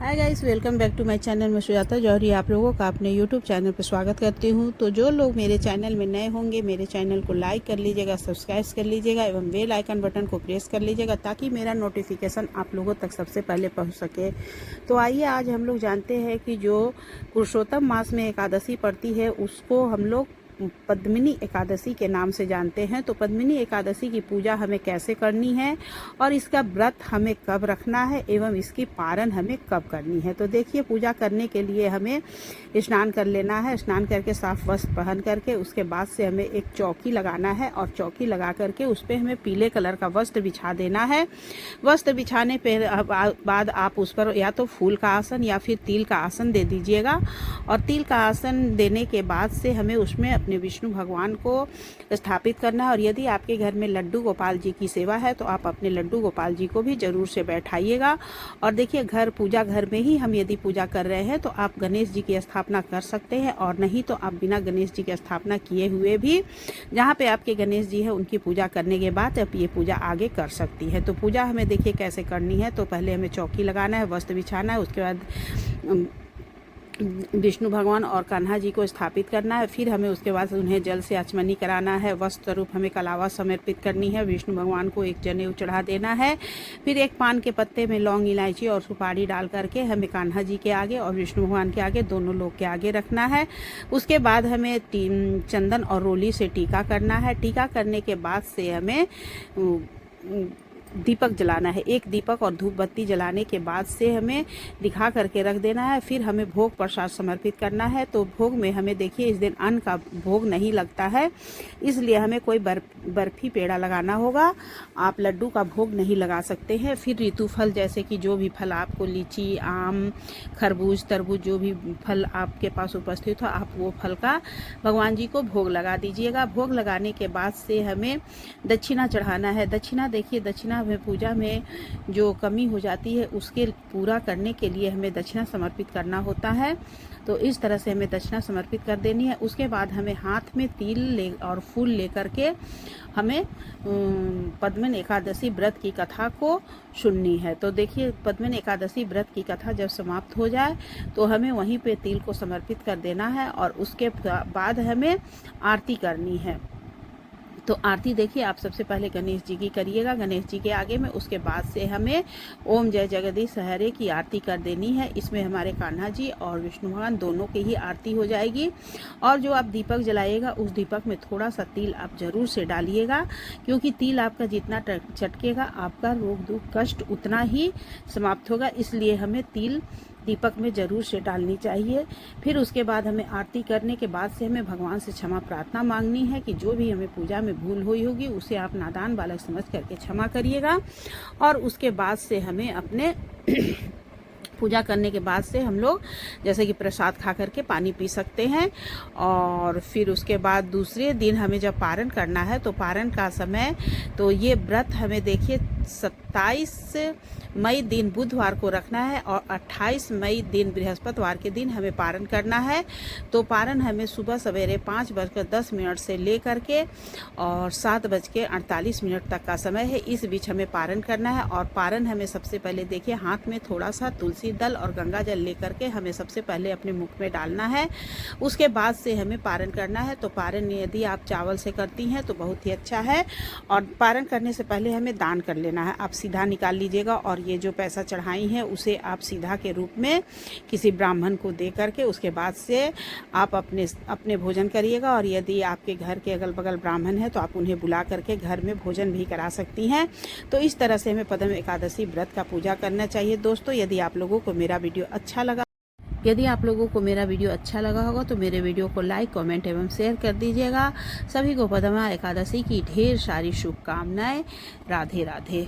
Hi guys, welcome back to my channel. मैं सुजाता जौहरी आप लोगों का अपने यूट्यूब चैनल पर स्वागत करती हूं। तो जो लोग मेरे चैनल में नए होंगे, मेरे चैनल को लाइक कर लीजिएगा, सब्सक्राइब कर लीजिएगा एवं बेल आइकन बटन को प्रेस कर लीजिएगा ताकि मेरा नोटिफिकेशन आप लोगों तक सबसे पहले पहुंच सके। तो आइए आज हम लोग जानते हैं कि जो पुरुषोत्तम मास में एकादशी पड़ती है उसको हम लोग पद्मिनी एकादशी के नाम से जानते हैं। तो पद्मिनी एकादशी की पूजा हमें कैसे करनी है और इसका व्रत हमें कब रखना है एवं इसकी पारण हमें कब करनी है। तो देखिए, पूजा करने के लिए हमें स्नान कर लेना है। स्नान करके साफ वस्त्र पहन करके उसके बाद से हमें एक चौकी लगाना है और चौकी लगा करके उस पर हमें पीले कलर का वस्त्र बिछा देना है। वस्त्र बिछाने बाद आप उस पर या तो फूल का आसन या फिर तिल का आसन दे दीजिएगा। और तिल का आसन देने के बाद से हमें उसमें अपने विष्णु भगवान को स्थापित करना है। और यदि आपके घर में लड्डू गोपाल जी की सेवा है तो आप अपने लड्डू गोपाल जी को भी जरूर से बैठाइएगा। और देखिए, पूजा घर में ही हम यदि पूजा कर रहे हैं तो आप गणेश जी की स्थापना कर सकते हैं, और नहीं तो आप बिना गणेश जी की स्थापना किए हुए भी जहाँ पे आपके गणेश जी है उनकी पूजा करने के बाद आप ये पूजा आगे कर सकती है। तो पूजा हमें देखिए कैसे करनी है। तो पहले हमें चौकी लगाना है, वस्त्र बिछाना है, उसके बाद विष्णु भगवान और कान्हा जी को स्थापित करना है। फिर हमें उसके बाद उन्हें जल से आचमनी कराना है। वस्त्र रूप हमें कलावा समर्पित करनी है। विष्णु भगवान को एक जनेऊ चढ़ा देना है। फिर एक पान के पत्ते में लौंग, इलायची और सुपारी डाल करके हमें कान्हा जी के आगे और विष्णु भगवान के आगे, दोनों लोग के आगे रखना है। उसके बाद हमें चंदन और रोली से टीका करना है। टीका करने के बाद से हमें दीपक जलाना है। एक दीपक और धूप बत्ती जलाने के बाद से हमें दिखा करके रख देना है। फिर हमें भोग प्रसाद समर्पित करना है। तो भोग में हमें देखिए, इस दिन अन्न का भोग नहीं लगता है, इसलिए हमें कोई बर्फी पेड़ा लगाना होगा। आप लड्डू का भोग नहीं लगा सकते हैं। फिर ऋतु फल जैसे कि जो भी फल आपको, लीची, आम, खरबूज, तरबूज, जो भी फल आपके पास उपस्थित हो, आप वो फल का भगवान जी को भोग लगा दीजिएगा। भोग लगाने के बाद से हमें दक्षिणा चढ़ाना है। दक्षिणा देखिए, दक्षिणा में पूजा में जो कमी हो जाती है उसके पूरा करने के लिए हमें दक्षिणा समर्पित करना होता है। तो इस तरह से हमें दक्षिणा समर्पित कर देनी है। उसके बाद हमें हाथ में तिल और फूल लेकर के हमें पद्मिनी एकादशी व्रत की कथा को सुननी है। तो देखिए, पद्मिनी एकादशी व्रत की कथा जब समाप्त हो जाए तो हमें वहीं पे तिल को समर्पित कर देना है और उसके बाद हमें आरती करनी है। तो आरती देखिए, आप सबसे पहले गणेश जी की करिएगा, गणेश जी के आगे में। उसके बाद से हमें ओम जय जगदीश हरे की आरती कर देनी है। इसमें हमारे कान्हा जी और विष्णु भगवान दोनों की ही आरती हो जाएगी। और जो आप दीपक जलाइएगा उस दीपक में थोड़ा सा तिल आप जरूर से डालिएगा, क्योंकि तिल आपका जितना चटकेगा आपका रोग दुख कष्ट उतना ही समाप्त होगा, इसलिए हमें तिल दीपक में जरूर से डालनी चाहिए। फिर उसके बाद हमें आरती करने के बाद से हमें भगवान से क्षमा प्रार्थना मांगनी है कि जो भी हमें पूजा में भूल हुई होगी उसे आप नादान बालक समझ करके क्षमा करिएगा। और उसके बाद से हमें अपने पूजा करने के बाद से हम लोग जैसे कि प्रसाद खा करके पानी पी सकते हैं। और फिर उसके बाद दूसरे दिन हमें जब पारण करना है तो पारण का समय, तो ये व्रत हमें देखिए 27 मई दिन बुधवार को रखना है और 28 मई दिन बृहस्पतिवार के दिन हमें पारण करना है। तो पारण हमें सुबह सवेरे 5:10 से ले करके और 7:48 तक का समय है। इस बीच हमें पारण करना है। और पारण हमें सबसे पहले देखिए, हाथ में थोड़ा सा तुलसी दल और गंगा जल लेकर के हमें सबसे पहले अपने मुख में डालना है। उसके बाद से हमें पारण करना है। तो पारण यदि आप चावल से करती हैं तो बहुत ही अच्छा है। और पारण करने से पहले हमें दान कर लेना है। आप सीधा निकाल लीजिएगा और ये जो पैसा चढ़ाई है उसे आप सीधा के रूप में किसी ब्राह्मण को दे करके उसके बाद से आप अपने भोजन करिएगा। और यदि आपके घर के अगल बगल ब्राह्मण है तो आप उन्हें बुला करके घर में भोजन भी करा सकती हैं। तो इस तरह से हमें पद्म एकादशी व्रत का पूजा करना चाहिए। दोस्तों, यदि आप लोगों को मेरा वीडियो अच्छा लगा होगा तो मेरे वीडियो को लाइक, कमेंट एवं शेयर कर दीजिएगा। सभी को पद्मा एकादशी की ढेर सारी शुभकामनाएं। राधे राधे।